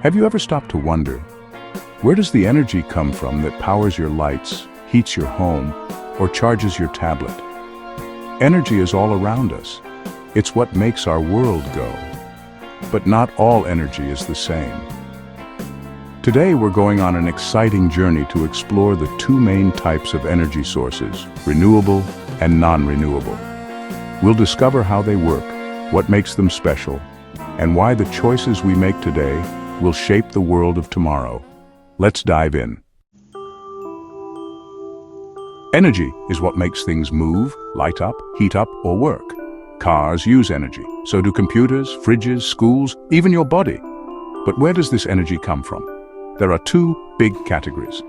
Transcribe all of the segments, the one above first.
Have you ever stopped to wonder, where does the energy come from that powers your lights, heats your home, or charges your tablet? Energy is all around us. It's what makes our world go. But not all energy is the same. Today we're going on an exciting journey to explore the two main types of energy sources, renewable and non-renewable. We'll discover how they work, what makes them special, and why the choices we make today will shape the world of tomorrow. Let's dive in. Energy is what makes things move, light up, heat up, or work. Cars use energy. So do computers, fridges, schools, even your body. But where does this energy come from? There are two big categories.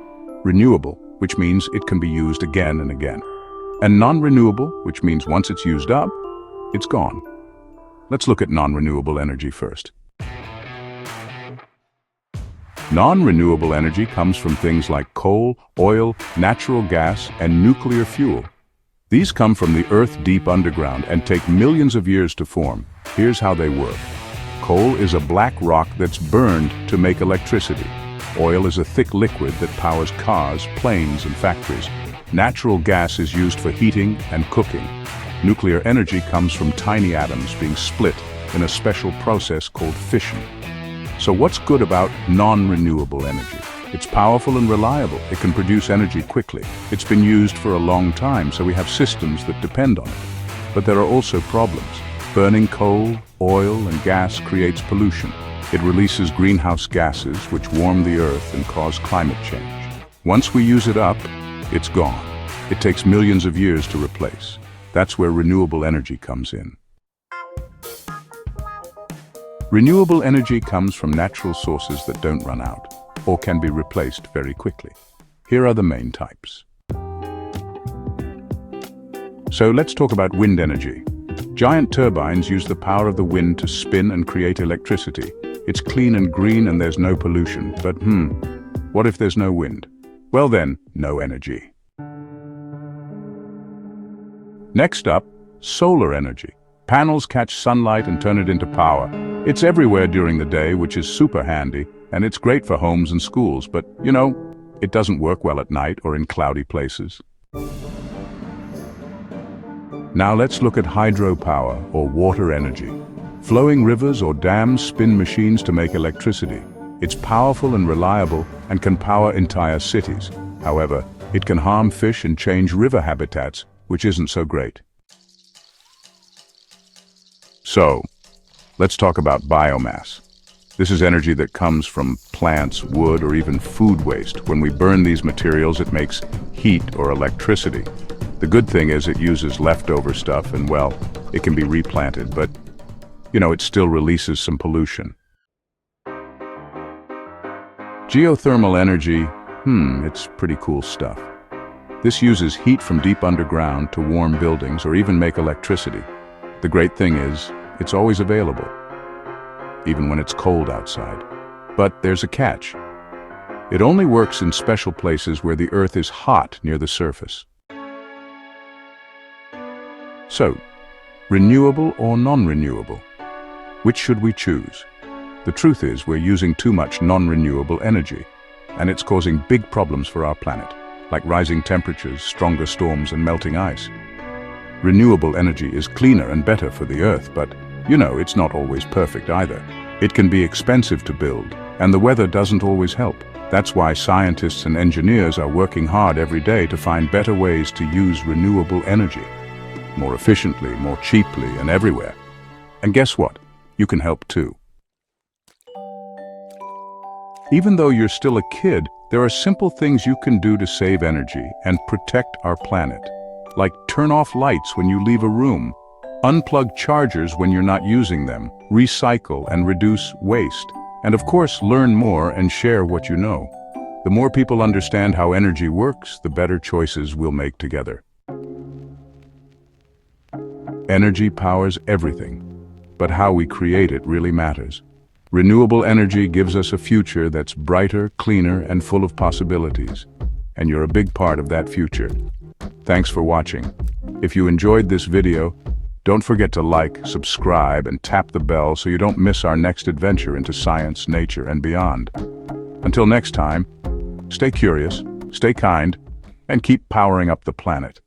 Renewable, which means it can be used again and again. And non-renewable, which means once it's used up, it's gone. Let's look at non-renewable energy first. Non-renewable energy comes from things like coal, oil, natural gas, and nuclear fuel. These come from the Earth deep underground and take millions of years to form. Here's how they work. Coal is a black rock that's burned to make electricity. Oil is a thick liquid that powers cars, planes, and factories. Natural gas is used for heating and cooking. Nuclear energy comes from tiny atoms being split in a special process called fission. So what's good about non-renewable energy? It's powerful and reliable. It can produce energy quickly. It's been used for a long time, so we have systems that depend on it. But there are also problems. Burning coal, oil, and gas creates pollution. It releases greenhouse gases, which warm the earth and cause climate change. Once we use it up, it's gone. It takes millions of years to replace. That's where renewable energy comes in. Renewable energy comes from natural sources that don't run out, or can be replaced very quickly. Here are the main types. So let's talk about wind energy. Giant turbines use the power of the wind to spin and create electricity. It's clean and green and there's no pollution, but what if there's no wind? Well then, no energy. Next up, solar energy. Panels catch sunlight and turn it into power. It's everywhere during the day, which is super handy, and it's great for homes and schools, but, it doesn't work well at night or in cloudy places. Now let's look at hydropower, or water energy. Flowing rivers or dams spin machines to make electricity. It's powerful and reliable and can power entire cities. However, it can harm fish and change river habitats, which isn't so great. So, let's talk about biomass. This is energy that comes from plants, wood, or even food waste. When we burn these materials, it makes heat or electricity. The good thing is it uses leftover stuff and, well, it can be replanted, but, it still releases some pollution. Geothermal energy, it's pretty cool stuff. This uses heat from deep underground to warm buildings or even make electricity. The great thing is, it's always available, even when it's cold outside. But there's a catch. It only works in special places where the earth is hot near the surface. So, renewable or non-renewable? Which should we choose? The truth is we're using too much non-renewable energy, and it's causing big problems for our planet, like rising temperatures, stronger storms, and melting ice. Renewable energy is cleaner and better for the earth, but, it's not always perfect either. It can be expensive to build, and the weather doesn't always help. That's why scientists and engineers are working hard every day to find better ways to use renewable energy. More efficiently, more cheaply, and everywhere. And guess what? You can help too. Even though you're still a kid, there are simple things you can do to save energy and protect our planet. Like turn off lights when you leave a room, unplug chargers when you're not using them, recycle and reduce waste, and of course learn more and share what you know. The more people understand how energy works, the better choices we'll make together. Energy powers everything, but how we create it really matters. Renewable energy gives us a future that's brighter, cleaner, and full of possibilities. And you're a big part of that future. Thanks for watching. If you enjoyed this video, Don't forget to like, subscribe, and tap the bell so you don't miss our next adventure into science, nature, and beyond. Until next time, stay curious, stay kind, and keep powering up the planet.